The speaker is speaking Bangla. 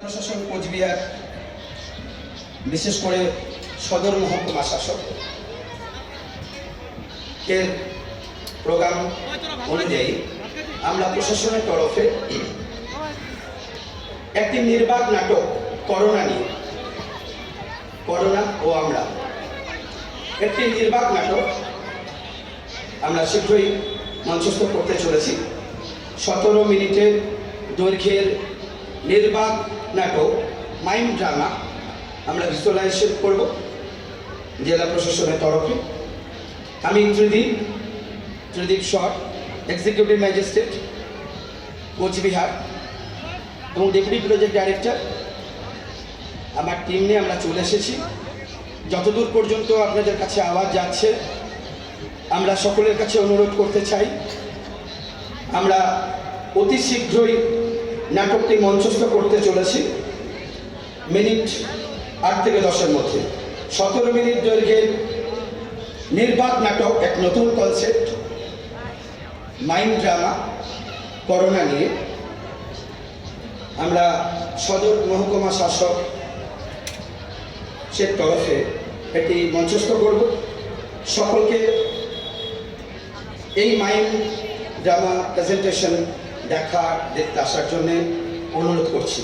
প্রশাসন কোচবিহার বিশেষ করে সদর মহকুমা শাসক এর প্রোগ্রাম অনুযায়ী আমরা প্রশাসনের তরফে একটি নির্বাক নাটক করোনা নিয়ে, করোনা ও আমরা, একটি নির্বাক নাটক আমরা শীঘ্রই মঞ্চস্থ করতে চলেছি। 17 মিনিটের দৈর্ঘ্যের নির্বাক নাটক মাইম ড্রামা আমরা ভিজুয়ালাইজেশন করব জেলা প্রশাসনের তরফে। আমি ত্রিদীপ শর, এক্সিকিউটিভ ম্যাজিস্ট্রেট কোচবিহার এবং ডেপুটি প্রজেক্ট ডাইরেক্টর, আমার টিম নিয়ে আমরা চলে এসেছি। যতদূর পর্যন্ত আপনাদের কাছে আওয়াজ যাচ্ছে, আমরা সকলের কাছে অনুরোধ করতে চাই, আমরা অতি শীঘ্রই নাটকটি মঞ্চস্থ করতে চলেছি। মিনিট 8 থেকে 10-এর মধ্যে 17 মিনিট দৈর্ঘ্যের নির্বাক নাটক, এক নতুন কনসেপ্ট মাইম ড্রামা করোনা নিয়ে আমরা সদর মহকুমা শাসক সে তরফে এটি মঞ্চস্থ করব। সকলকে এই মাইম ড্রামা প্রেজেন্টেশন দেখতে আসার জন্য অনুরোধ করছি।